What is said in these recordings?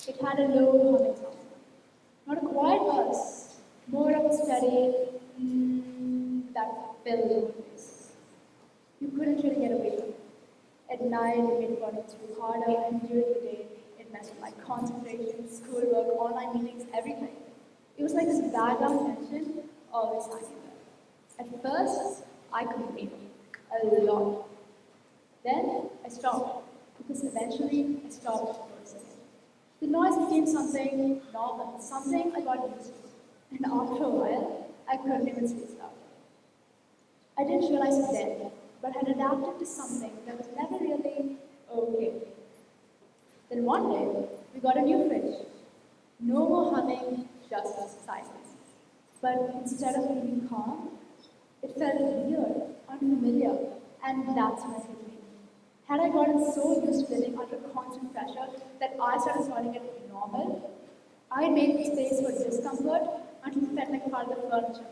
It had a low humming sound. Not a quiet buzz, more of a steady that filled the place. You couldn't really get away from it. At night, it made running through harder, and during the day, it messed with my concentration, schoolwork, online meetings, everything. It was like this background tension always hanging there. At first, I complained a lot. Then I stopped, because eventually I stopped noticing it. The noise became something normal, something I got used to. And after a while, I couldn't even stay still. I didn't realize it then, but had adapted to something that was never really okay. Then one day, we got a new fridge. No more humming, just silence. But instead of feeling calm, it felt weird, unfamiliar, and that's when it hit me. Had I gotten so used to living under constant pressure that I started calling it normal, I made space for discomfort until it felt like part of the furniture.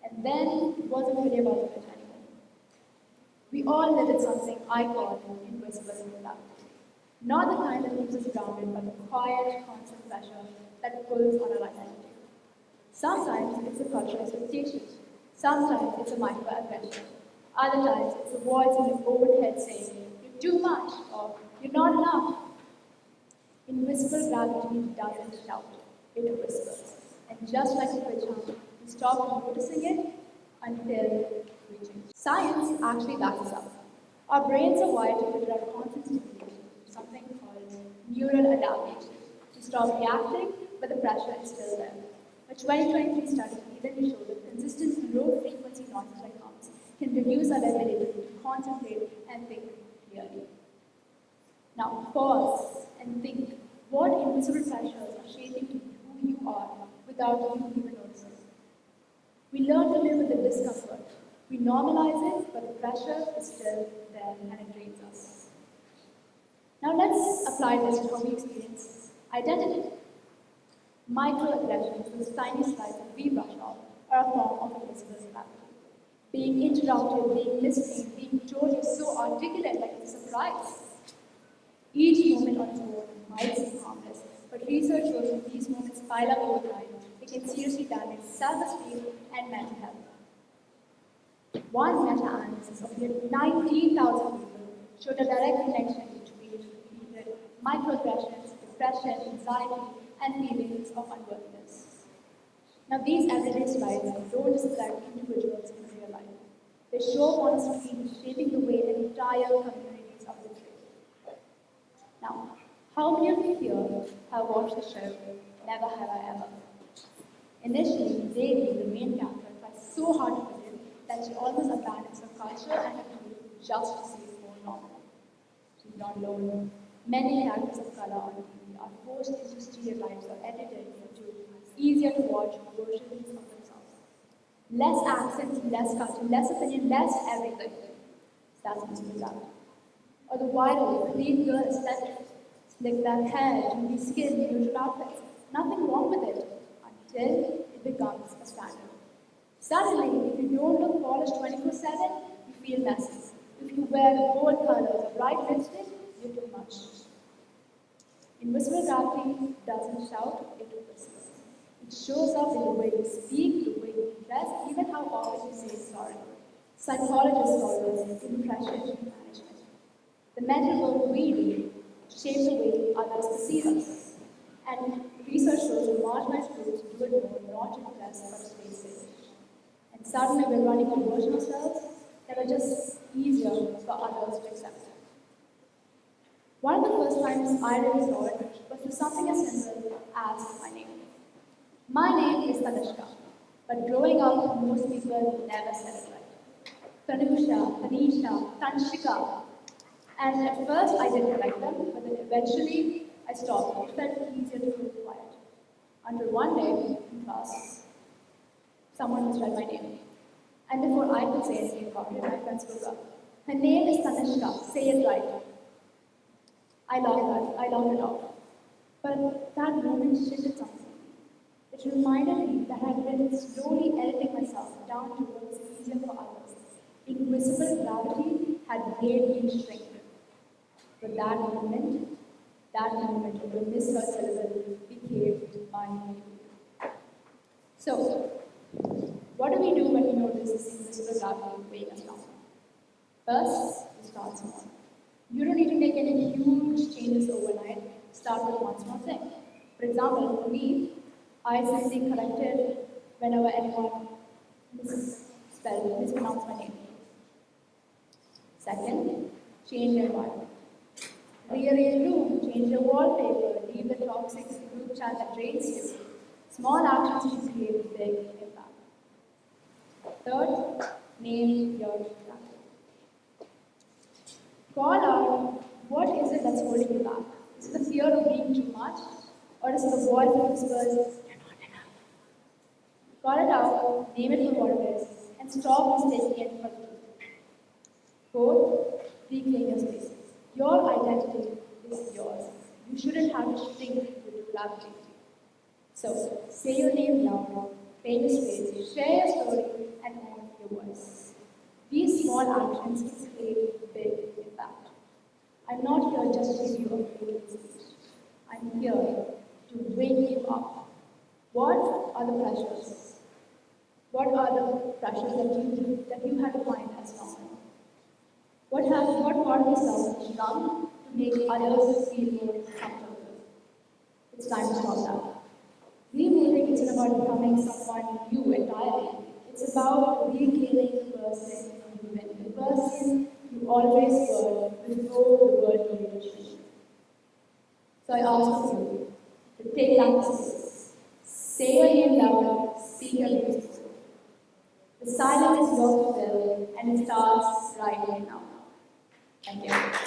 And then it wasn't really about the fridge anymore. We all live in something I call invisible love. Not the kind that keeps us grounded, but the quiet, constant pressure that pulls on our identity. Sometimes it's a cultural expectation. Sometimes it's a microaggression. Other times it's a voice in your own head saying, "You're too much," or "You're not enough." Invisible gravity doesn't shout, it whispers. And just like a fridge hum, we stop noticing it until we change. Science actually backs us up. Our brains are wired to filter out constant stimulation, something called neural adaptation, to stop reacting, but the pressure is still there. A 2023 study even showed that consistent low-frequency noises like hums can reduce our ability to concentrate and think clearly. Now, pause and think what invisible pressures are shaping who you are without you even noticing. We learn to live with the discomfort. We normalize it, but the pressure is still there and it drains us. Now, let's apply this to how we experience identity. Microaggressions, those tiny slides that we brush off, are a form of invisible gravity. Being interrupted, being misread, being told you're so articulate like it's a surprise. Each moment on its own might seem harmless, but research shows that these moments pile up over time. They can seriously damage self-esteem and mental health. One meta-analysis of nearly 19,000 people showed a direct connection between repeated microaggressions, depression, anxiety, and feelings of unworthiness. Now, these everyday slides don't describe individuals in real life. They show up on a screen, shaping the way entire communities are portrayed. Now, how many of you here have watched the show Never Have I Ever? Initially, Devi, the main character, tries so hard to fit in that she almost abandons her culture and her group just to seem more normal. She's not alone. Many characters of color on TV are forced into stereotypes or edited into easier to watch versions of themselves. Less accent, less culture, less opinion, less everything. That's invisible gravity. Or the viral clean girl aesthetic. Slick back hair, dewy skin, neutral outfits. Nothing wrong with it until it becomes a standard. Suddenly, if you don't look polished 24/7, you feel messy. If you wear bold colors or bright lipstick, you're too much. Invisible gravity doesn't shout, it whispers. It shows up in the way you speak, the way you dress, even how often you say sorry. Psychologists call this impression management. The mental world we read shapes the way others perceive us. And research shows that marginalized groups do it more not to impress but to stay safe. And suddenly we're running a version of ourselves that are just easier for others to accept. One of the first times I really saw it was through something as simple as my name. My name is Tanishkha, but growing up, most people never said it right. Tanisha, Tanishkha. And at first I didn't correct them, but then eventually I stopped. It felt easier to keep quiet. Until one day in class, someone misread my name. And before I could say anything about it, my friend spoke up. Her name is Tanishkha, say it right. I laughed it off. But that moment shifted something. It reminded me that I had been slowly editing myself down to what was easier for others. Invisible gravity had made me shrink. But that moment, That moment of the misheard syllable became my name. So, what do we do when we notice this invisible gravity weighing us down? First, we start small. You don't need to make any huge changes overnight. Start with one small thing. For example, for me, I simply corrected whenever anyone mispronounced my name. Second, change your environment. Rearrange your room, change your wallpaper, leave the toxic group chat that drains you. Small actions can create big impact. Third, name your gratitude. Call out what is it that's holding you back. Is it the fear of being too much? Or is it the voice that whispers, you're not enough? Call it out, name it for what it is, and stop mistaking it for the truth. Fourth, reclaim your space. Your identity is yours. You shouldn't have to shrink to do gravity. So, say your name loud, claim your space, share your story, and own your voice. These small actions can create big impact. I'm not here just to give you a free speech. I'm here to wake you up. What are the pressures? What are the pressures that you have to find as normal? What part of yourself shrunk to make others feel more comfortable? It's time to stop that. Removing isn't about becoming someone new entirely. It's about reclaiming the person you've been, the person you always were before the world made you change. So I ask you to take that space. Say your name loud, speak your name slow. The silence is yours to fill, and it starts right now. Thank you.